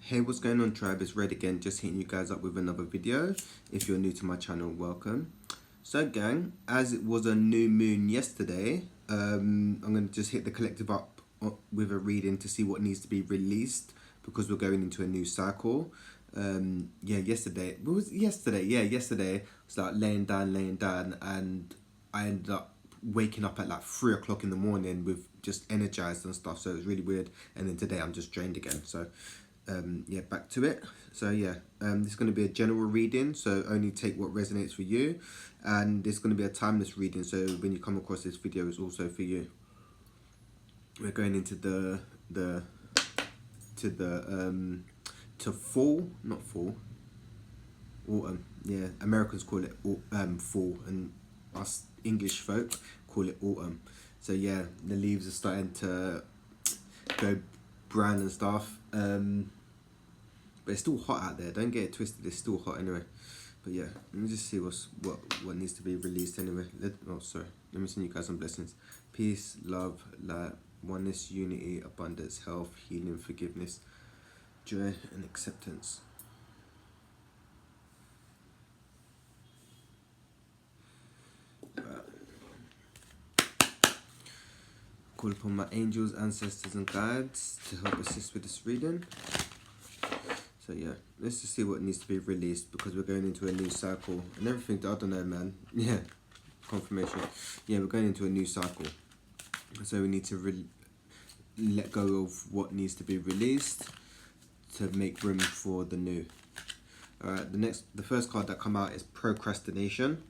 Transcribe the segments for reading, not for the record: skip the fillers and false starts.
Hey, what's going on, tribe? It's Red again, just hitting you guys up with another video. If you're new to my channel, welcome. So gang, as it was a new moon yesterday, I'm going to just hit the collective up with a reading to see what needs to be released, because we're going into a new cycle. Yesterday, what was it yesterday? Yeah, yesterday, I was like laying down, and I ended up waking up at like 3 o'clock in the morning with just energized and stuff, so it was really weird. And then today I'm just drained again, so back to it. So this is going to be a general reading, so only take what resonates for you, and it's going to be a timeless reading, so when you come across this video, it's also for you. We're going into to fall, not fall, autumn. Yeah, Americans call it fall, and us English folk call it autumn. So yeah, the leaves are starting to go brown and stuff. But it's still hot out there. Don't get it twisted. It's still hot anyway. But yeah, let me just see what needs to be released anyway. Let me send you guys some blessings. Peace, love, light, oneness, unity, abundance, health, healing, forgiveness, joy, and acceptance. Call upon my angels, ancestors, and guides to help assist with this reading. So yeah, let's just see what needs to be released, because we're going into a new cycle and everything. I don't know, man. Yeah, confirmation. Yeah, we're going into a new cycle, so we need to let go of what needs to be released to make room for the new. All right, the first card that come out is procrastination.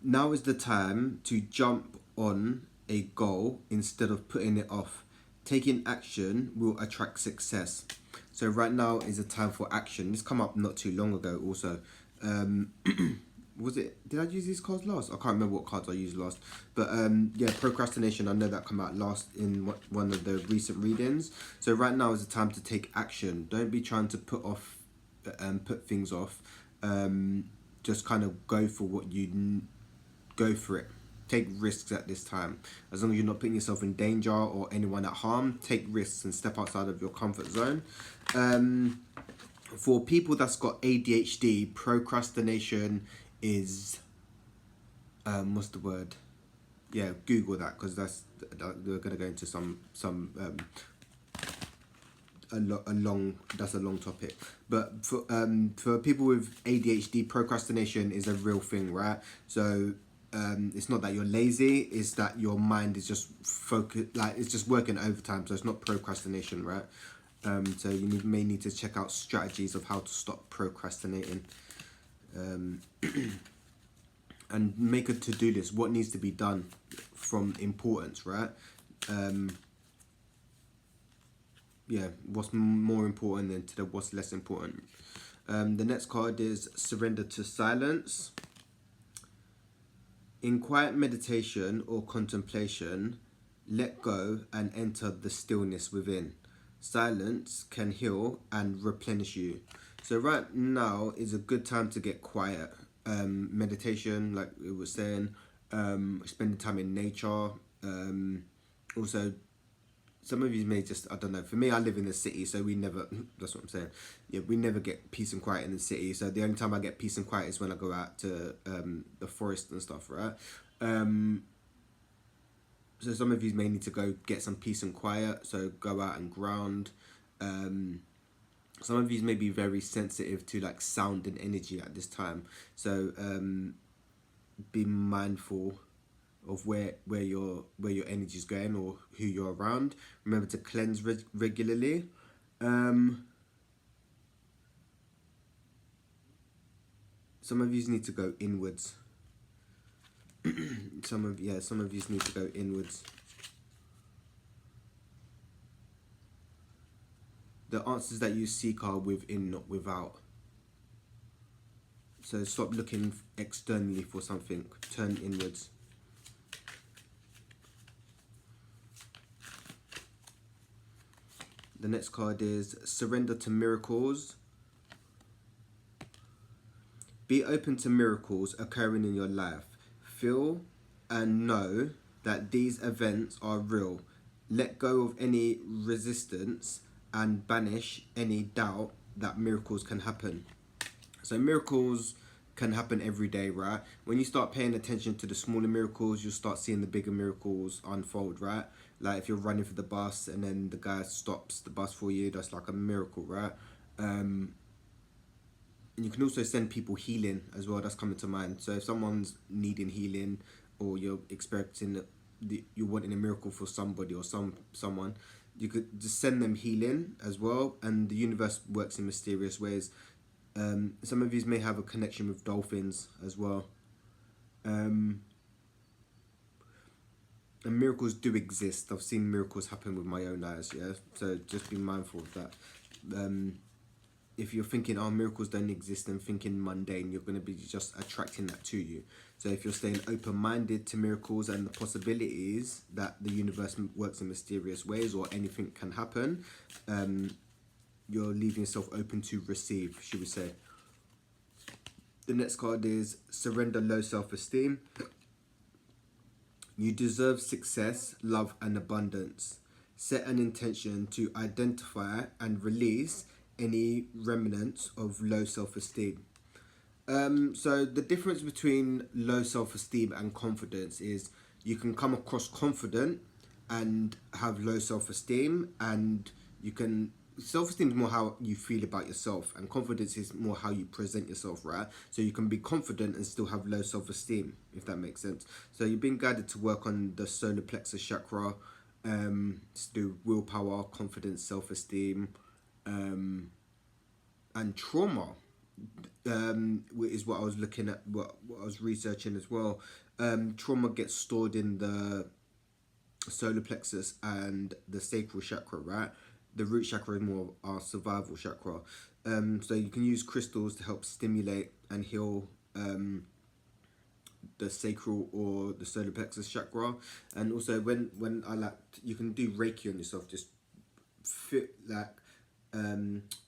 Now is the time to jump on a goal instead of putting it off. Taking action will attract success. So right now is a time for action. This come up not too long ago also. Did I use these cards last? I can't remember what cards I used last. But yeah, procrastination, I know that come out last in one of the recent readings. So right now is the time to take action. Don't be trying to put things off. Just kind of go for what you go for it. Take risks at this time. As long as you're not putting yourself in danger or anyone at harm, take risks and step outside of your comfort zone. For people that's got ADHD, procrastination is what's the word? Yeah, Google that, because we're gonna go into that's a long topic. But for people with ADHD, procrastination is a real thing, right? So it's not that you're lazy, it's that your mind is just focused, like it's just working overtime. So it's not procrastination, right? So you may need to check out strategies of how to stop procrastinating, and make a to-do list. What needs to be done from importance, right? What's more important than to what's less important. The next card is surrender to silence. In quiet meditation or contemplation, let go and enter the stillness within. Silence can heal and replenish you. So right now is a good time to get quiet. Meditation, like we were saying, spending time in nature. Also, some of you may just, I don't know, for me, I live in the city, so we never, that's what I'm saying. Yeah, we never get peace and quiet in the city. So the only time I get peace and quiet is when I go out to the forest and stuff, right? So some of you may need to go get some peace and quiet, so go out and ground. Some of you may be very sensitive to like sound and energy at this time. So be mindful of where your energy is going or who you're around. Remember to cleanse regularly. Some of you need to go inwards. Some of you need to go inwards. The answers that you seek are within, not without. So stop looking externally for something. Turn inwards. The next card is surrender to miracles. Be open to miracles occurring in your life. Feel and know that these events are real. Let go of any resistance and banish any doubt that miracles can happen. So miracles can happen every day, right? When you start paying attention to the smaller miracles, you'll start seeing the bigger miracles unfold, right? Like if you're running for the bus and then the guy stops the bus for you, that's like a miracle, right? And you can also send people healing as well. That's coming to mind. So if someone's needing healing, or you're experiencing you're wanting a miracle for somebody or someone, you could just send them healing as well. And the universe works in mysterious ways. Some of you may have a connection with dolphins as well. And miracles do exist. I've seen miracles happen with my own eyes, yeah? So just be mindful of that. If you're thinking, oh, miracles don't exist, and thinking mundane, you're going to be just attracting that to you. So if you're staying open-minded to miracles and the possibilities that the universe works in mysterious ways or anything can happen, you're leaving yourself open to receive, should we say. The next card is surrender low self-esteem. You deserve success, love, and abundance. Set an intention to identify and release any remnants of low self-esteem. So the difference between low self-esteem and confidence is you can come across confident and have low self-esteem, and you can... Self-esteem is more how you feel about yourself, and confidence is more how you present yourself, right? So you can be confident and still have low self-esteem, if that makes sense. So you're being guided to work on the solar plexus chakra, to do willpower, confidence, self-esteem, and trauma, is what I was looking at, what I was researching as well. Trauma gets stored in the solar plexus and the sacral chakra, right? The root chakra is more our survival chakra. So you can use crystals to help stimulate and heal the sacral or the solar plexus chakra. And also when I like, you can do Reiki on yourself, just feel like,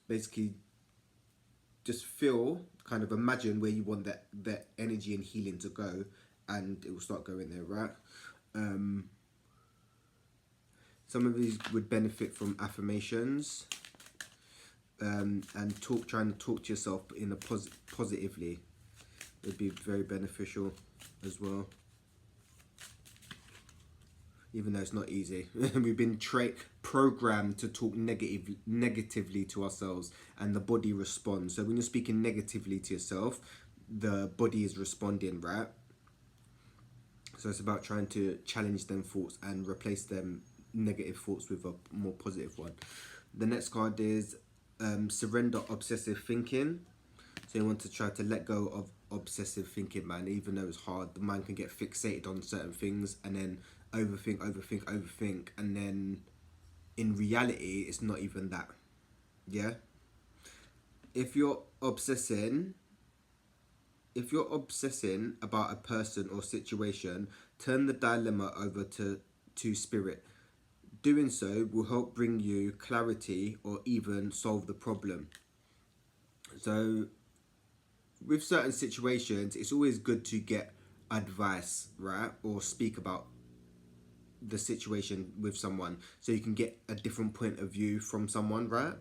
basically just feel, kind of imagine where you want that energy and healing to go, and it will start going there, right? Some of these would benefit from affirmations, and trying to talk to yourself in a positively. It'd be very beneficial as well. Even though it's not easy. We've been programmed to talk negatively to ourselves, and the body responds. So when you're speaking negatively to yourself, the body is responding, right? So it's about trying to challenge them thoughts and replace them negative thoughts with a more positive one. The next card is surrender obsessive thinking. So you want to try to let go of obsessive thinking, man. Even though it's hard, the mind can get fixated on certain things and then overthink, and then in reality it's not even that. Yeah, if you're obsessing about a person or situation, turn the dilemma over to spirit. Doing so will help bring you clarity or even solve the problem. So with certain situations, it's always good to get advice, right? Or speak about the situation with someone, so you can get a different point of view from someone, right?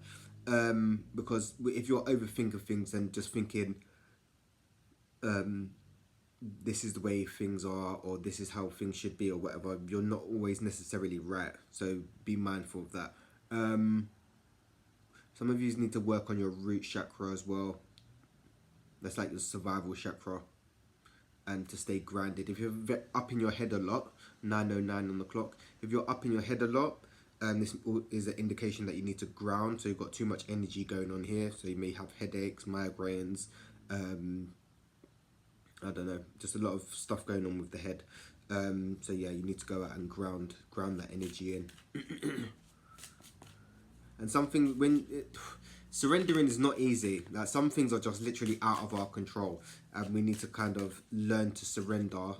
Because if you're overthinking things and just thinking, this is the way things are, or this is how things should be, or whatever, you're not always necessarily right. So be mindful of that. Some of you need to work on your root chakra as well. That's like your survival chakra. And to stay grounded. If you're up in your head a lot, 9:09 on the clock, if you're up in your head a lot, this is an indication that you need to ground. So you've got too much energy going on here. So you may have headaches, migraines, I don't know, just a lot of stuff going on with the head. So yeah, you need to go out and ground that energy in. And surrendering is not easy. Like, some things are just literally out of our control, and we need to kind of learn to surrender.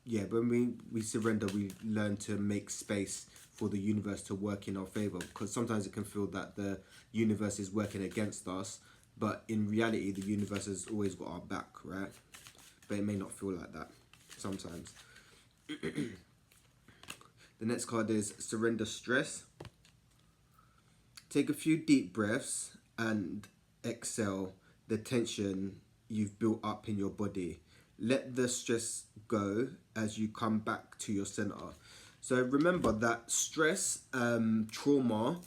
Yeah, when we surrender, we learn to make space for the universe to work in our favor, because sometimes it can feel that the universe is working against us, but in reality the universe has always got our back, right? But it may not feel like that sometimes. The next card is surrender stress. Take a few deep breaths and exhale the tension you've built up in your body. Let the stress go as you come back to your center. So remember that stress, trauma,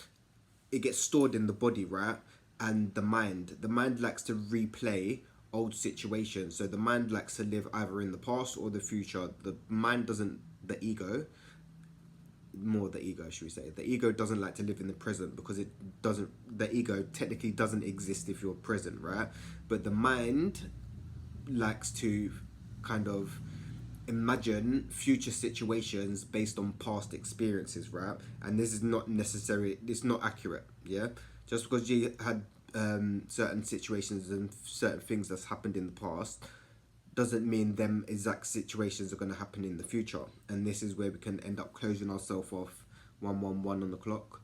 it gets stored in the body, right? And the mind likes to replay old situations. So the mind likes to live either in the past or the future. The mind doesn't, the ego, more the ego, should we say, the ego doesn't like to live in the present, because it doesn't, the ego technically doesn't exist if you're present, right? But the mind likes to kind of imagine future situations based on past experiences, right? And this is not necessary, it's not accurate, yeah? Just because you had certain situations and certain things that's happened in the past doesn't mean them exact situations are going to happen in the future. And this is where we can end up closing ourselves off 111 on the clock,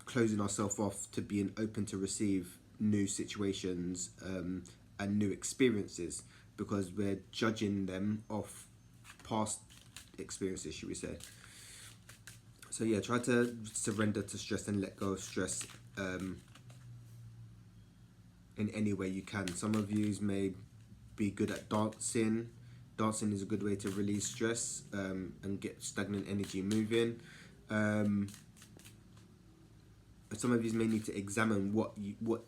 closing ourselves off to being open to receive new situations and new experiences, because we're judging them off past experiences, should we say. So yeah, try to surrender to stress and let go of stress in any way you can. Some of you may be good at dancing. Dancing is a good way to release stress and get stagnant energy moving. Some of you may need to examine what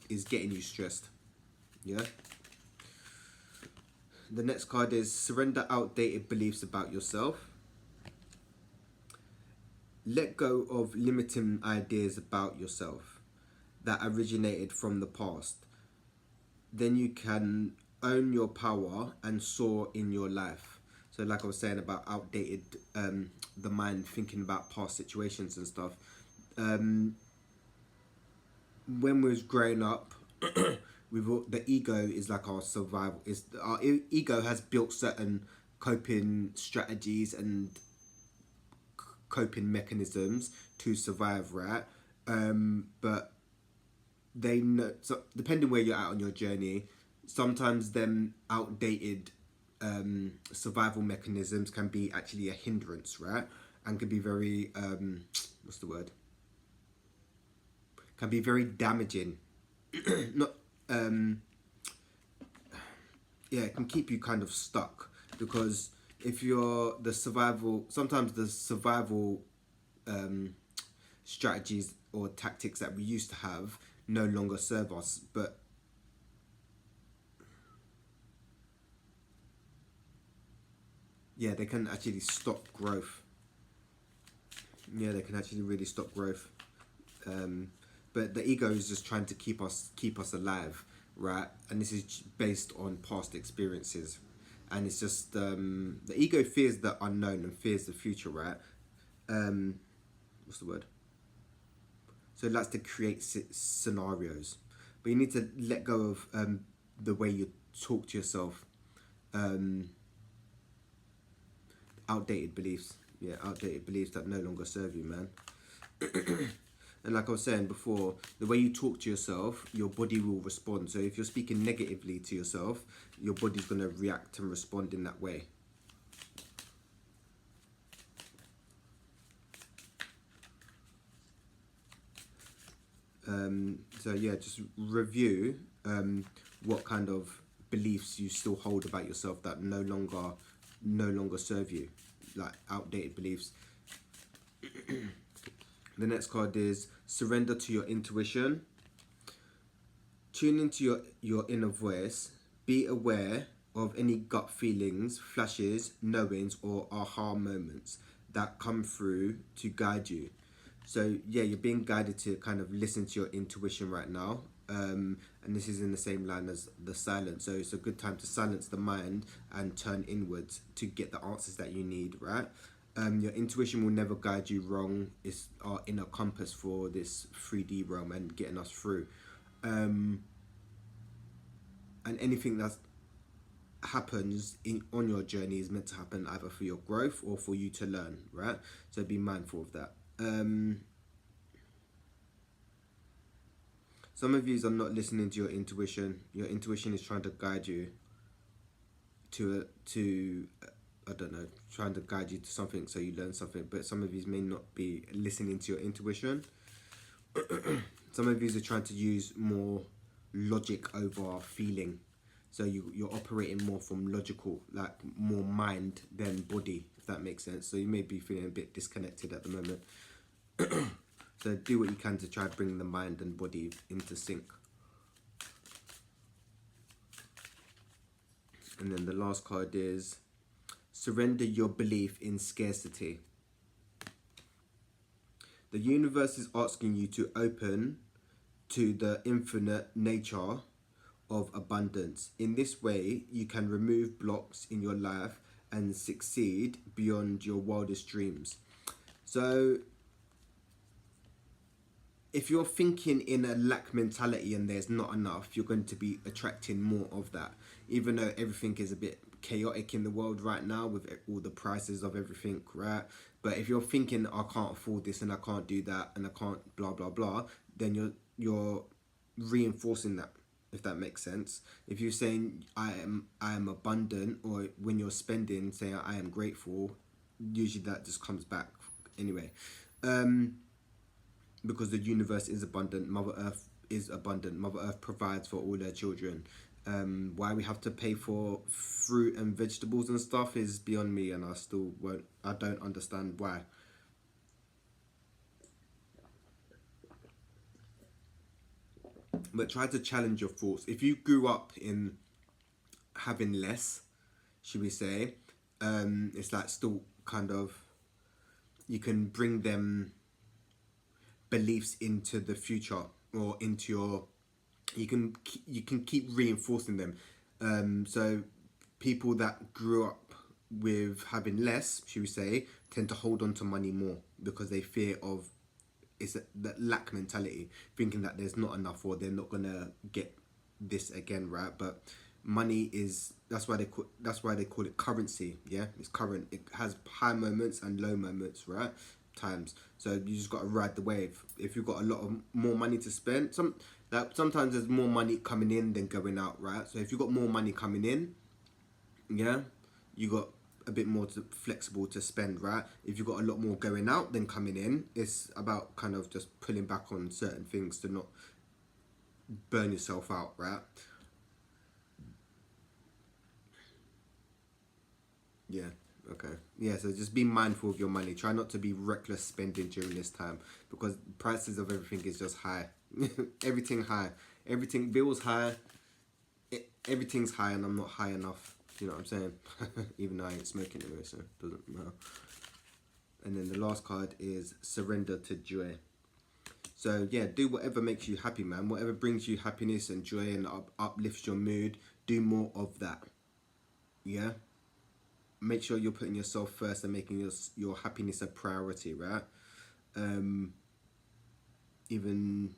is getting you stressed. Yeah. The next card is surrender outdated beliefs about yourself. Let go of limiting ideas about yourself that originated from the past. Then you can own your power and soar in your life. So like I was saying about outdated, the mind thinking about past situations and stuff. When we was growing up, the ego is like our survival. Our ego has built certain coping strategies and coping mechanisms to survive, right? But they know, so depending where you're at on your journey, sometimes them outdated survival mechanisms can be actually a hindrance, right? And can be very what's the word? Can be very damaging. Not yeah, it can keep you kind of stuck, because if you're the survival, sometimes the survival strategies or tactics that we used to have no longer serve us, but yeah, they can actually stop growth. Yeah, they can actually really stop growth. But the ego is just trying to keep us alive, right? And this is based on past experiences, and it's just the ego fears the unknown and fears the future, right? What's the word? So it likes to create scenarios, but you need to let go of the way you talk to yourself. Outdated beliefs, yeah, outdated beliefs that no longer serve you, man. And like I was saying before, the way you talk to yourself, your body will respond. So if you're speaking negatively to yourself, your body's going to react and respond in that way. So yeah, just review what kind of beliefs you still hold about yourself that no longer serve you, like outdated beliefs. The next card is surrender to your intuition. Tune into your inner voice. Be aware of any gut feelings, flashes, knowings, or aha moments that come through to guide you. So yeah, you're being guided to kind of listen to your intuition right now. And this is in the same line as the silence. So it's a good time to silence the mind and turn inwards to get the answers that you need, right? Your intuition will never guide you wrong. It's our inner compass for this 3D realm and getting us through. And anything that happens on your journey is meant to happen either for your growth or for you to learn, right? So be mindful of that. Some of you are not listening to your intuition. Your intuition is trying to guide you to I don't know, trying to guide you to something so you learn something. But some of you may not be listening to your intuition. Some of you are trying to use more logic over feeling. So you're operating more from logical, like more mind than body, if that makes sense. So you may be feeling a bit disconnected at the moment. So do what you can to try to bring the mind and body into sync. And then the last card is surrender your belief in scarcity. The universe is asking you to open to the infinite nature of abundance. In this way, you can remove blocks in your life and succeed beyond your wildest dreams. So if you're thinking in a lack mentality and there's not enough, you're going to be attracting more of that. Even though everything is a bit chaotic in the world right now with all the prices of everything, right? But if you're thinking, I can't afford this and I can't do that and I can't blah blah blah, then you're reinforcing that, if that makes sense. If you're saying I am abundant, or when you're spending saying I am grateful, usually that just comes back anyway. Because the universe is abundant, Mother Earth is abundant, Mother Earth provides for all her children. Why we have to pay for fruit and vegetables and stuff is beyond me, and I don't understand why. But try to challenge your thoughts. If you grew up in having less, should we say, it's like still kind of, you can bring them beliefs into the future, or into your, you can keep reinforcing them. So people that grew up with having less, should we say, tend to hold on to money more because they fear of, it's that lack mentality, thinking that there's not enough or they're not gonna get this again, right? But money is, that's why they call it currency. Yeah, it's current. It has high moments and low moments, right? Times. So you just got to ride the wave. If you've got a lot of more money to spend, sometimes there's more money coming in than going out, right? So if you've got more money coming in, yeah, you got a bit more flexible to spend, right? If you've got a lot more going out than coming in, it's about kind of just pulling back on certain things to not burn yourself out, right? Yeah, okay. Yeah, so just be mindful of your money. Try not to be reckless spending during this time, because prices of everything is just high. Everything high. Everything, bills high. Everything's high, and I'm not high enough. You know what I'm saying? Even though I ain't smoking anyway, so it doesn't matter. And then the last card is surrender to joy. So yeah, do whatever makes you happy, man. Whatever brings you happiness and joy and uplifts your mood, do more of that. Yeah? Make sure you're putting yourself first and making your happiness a priority, right? Even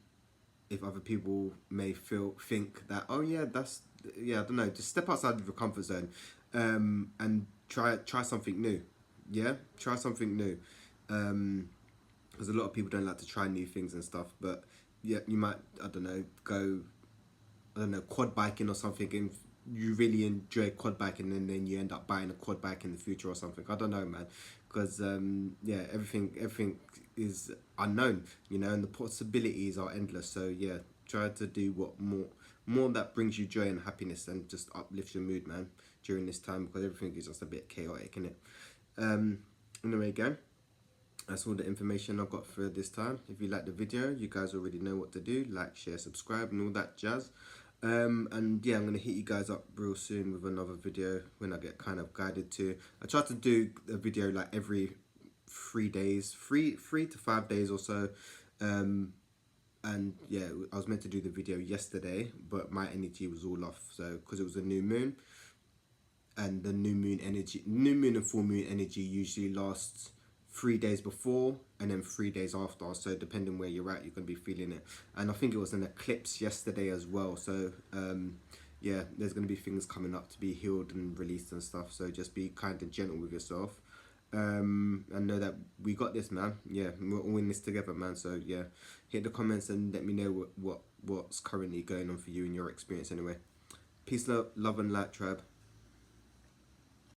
if other people may think that, oh yeah, I don't know, just step outside of your comfort zone, and try something new. Yeah, try something new. Because a lot of people don't like to try new things and stuff, but yeah, you might, I don't know, go, I don't know, quad biking or something, and you really enjoy quad biking, and then you end up buying a quad bike in the future or something. I don't know, man, because yeah, everything is unknown, you know, and the possibilities are endless. So yeah, try to do what more that brings you joy and happiness, and just uplift your mood, man, during this time, because everything is just a bit chaotic, isn't it? Anyway, gang, that's all the information I've got for this time. If you like the video, you guys already know what to do. Like, share, subscribe, and all that jazz. And yeah, I'm going to hit you guys up real soon with another video when I get kind of guided to. I try to do a video like every 3 days, 3 to 5 days or so. And yeah, I was meant to do the video yesterday, but my energy was all off. So because it was a new moon, and the new moon and full moon energy usually lasts 3 days before and then 3 days after. So depending where you're at, you're going to be feeling it. And I think it was an eclipse yesterday as well. So yeah, there's going to be things coming up to be healed and released and stuff. So just be kind and gentle with yourself. And know that we got this, man. Yeah, we're all in this together, man. So yeah, hit the comments and let me know what's currently going on for you in your experience anyway. Peace, love and light, tribe.